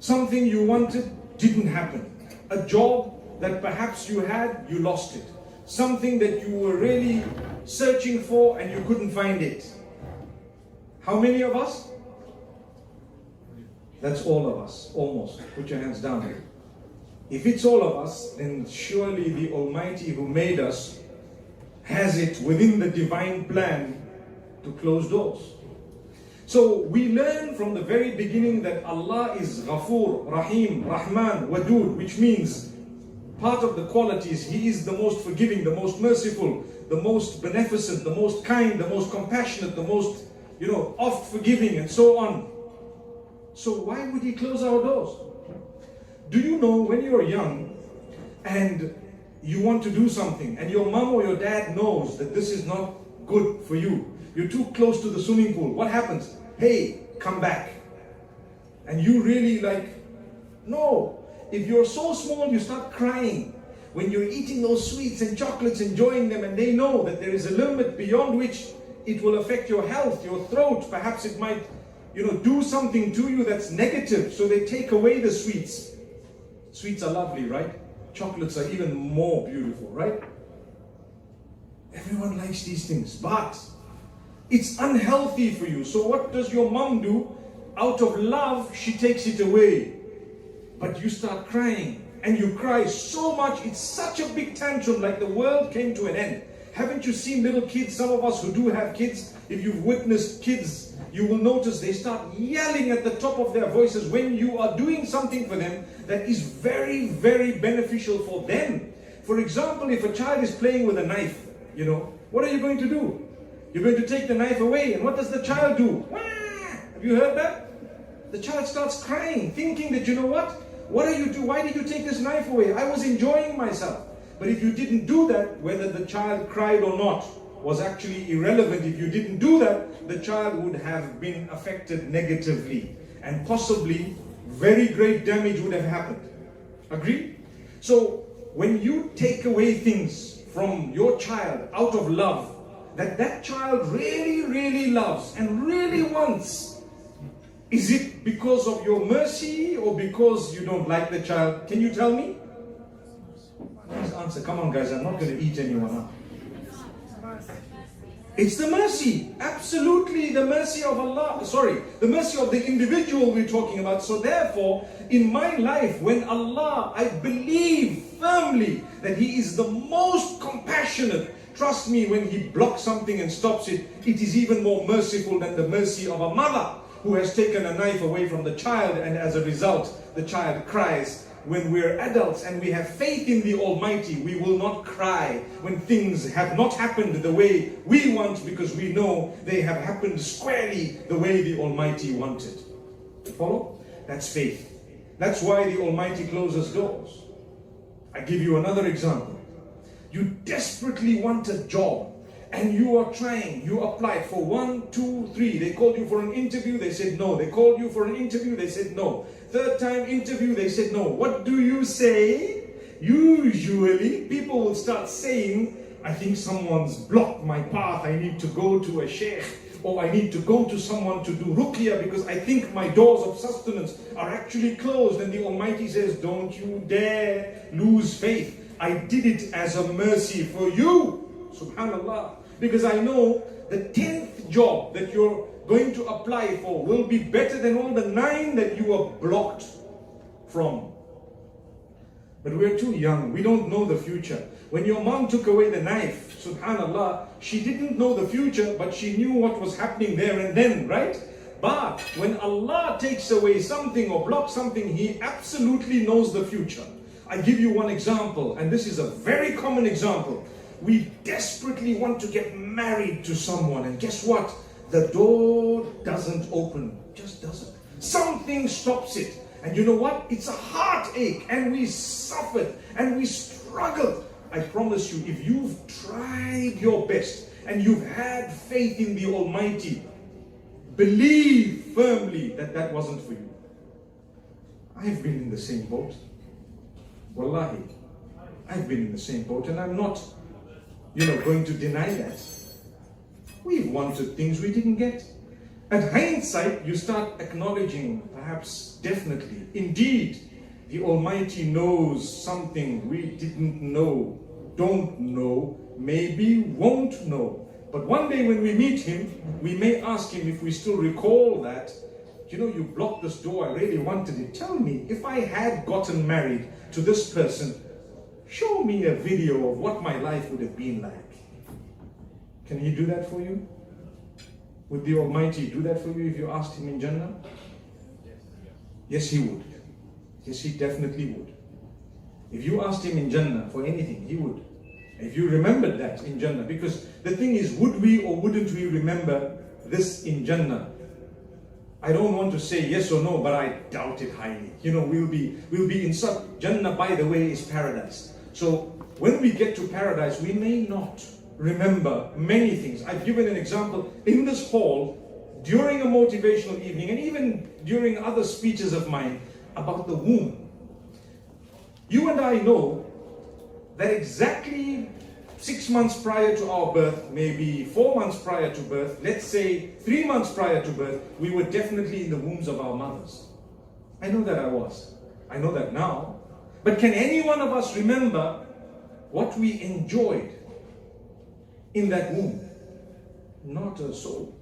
Something you wanted didn't happen. A job that perhaps you had, you lost it. Something that you were really searching for and you couldn't find it. How many of us? That's all of us, almost. Put your hands down. If it's all of us, then surely the Almighty who made us has it within the divine plan to close doors. So we learn from the very beginning that Allah is Ghafoor, Rahim, Rahman, Wadud, which means part of the qualities, He is the most forgiving, the most merciful, the most beneficent, the most kind, the most compassionate, the most, oft forgiving, and so on. So why would He close our doors? Do you know when you're young and you want to do something and your mom or your dad knows that this is not good for you, you're too close to the swimming pool, what happens? Hey, come back. And you really no. If you're so small, you start crying. When you're eating those sweets and chocolates, enjoying them, and they know that there is a limit beyond which it will affect your health, your throat, perhaps it might, do something to you that's negative, so they take away the sweets. Sweets are lovely, right? Chocolates are even more beautiful, right? Everyone likes these things, but it's unhealthy for you. So what does your mom do? Out of love, she takes it away. But you start crying, and you cry so much, it's such a big tantrum, like the world came to an end. Haven't you seen little kids, some of us who do have kids, if you've witnessed kids, you will notice they start yelling at the top of their voices when you are doing something for them that is very, very beneficial for them. For example, if a child is playing with a knife, what are you going to do? You're going to take the knife away, and what does the child do? Wah! Have you heard that? The child starts crying, thinking that, what are you doing? Why did you take this knife away? I was enjoying myself. But if you didn't do that, whether the child cried or not was actually irrelevant. If you didn't do that, the child would have been affected negatively, and possibly very great damage would have happened. Agree? So when you take away things from your child out of love, that child really, really loves and really wants, is it because of your mercy or because you don't like the child? Can you tell me? Please answer. Come on, guys. I'm not going to eat anyone up. It's the mercy. Absolutely the mercy of Allah. Sorry, the mercy of the individual we're talking about. So therefore, in my life, when Allah, I believe firmly that He is the most compassionate. Trust me, when He blocks something and stops it, it is even more merciful than the mercy of a mother who has taken a knife away from the child, and as a result, the child cries. When we're adults and we have faith in the Almighty, we will not cry when things have not happened the way we want, because we know they have happened squarely the way the Almighty wanted. Follow? That's faith. That's why the Almighty closes doors. I give you another example. You desperately want a job and you are trying, you applied for 1, 2, 3. They called you for an interview, they said no. They called you for an interview, they said no. Third time interview, they said no. What do you say? Usually, people will start saying, I think someone's blocked my path. I need to go to a sheikh, or I need to go to someone to do ruqyah because I think my doors of sustenance are actually closed. And the Almighty says, don't you dare lose faith. I did it as a mercy for you. Subhanallah. Because I know the 10th job that you're going to apply for will be better than all the 9 that you were blocked from. But we're too young. We don't know the future. When your mom took away the knife, subhanallah, she didn't know the future, but she knew what was happening there and then, right? But when Allah takes away something or blocks something, He absolutely knows the future. I give you one example, and this is a very common example. We desperately want to get married to someone, and guess what? The door doesn't open, just doesn't. Something stops it. And you know what? It's a heartache, and we suffered and we struggled. I promise you, if you've tried your best and you've had faith in the Almighty, believe firmly that that wasn't for you. I've been in the same boat. Wallahi, I've been in the same boat, and I'm not, going to deny that. We've wanted things we didn't get. At hindsight, you start acknowledging, perhaps, definitely, indeed, the Almighty knows something we didn't know, don't know, maybe won't know. But one day when we meet Him, we may ask Him if we still recall that, you know, you blocked this door, I really wanted it. Tell me, if I had gotten married to this person, show me a video of what my life would have been like. Can He do that for you? Would the Almighty do that for you if you asked Him in Jannah? Yes, He would. Yes, He definitely would. If you asked Him in Jannah for anything, He would. If you remembered that in Jannah, because the thing is, would we or wouldn't we remember this in Jannah? I don't want to say yes or no, but I doubt it highly. You know, we'll be in such. Jannah, by the way, is paradise. So when we get to paradise, we may not remember many things. I've given an example in this hall during a motivational evening, and even during other speeches of mine about the womb. You and I know that exactly 6 months prior to our birth, maybe 4 months prior to birth, let's say 3 months prior to birth, we were definitely in the wombs of our mothers. I know that I was. I know that now. But can any one of us remember what we enjoyed in that womb? Not a soul.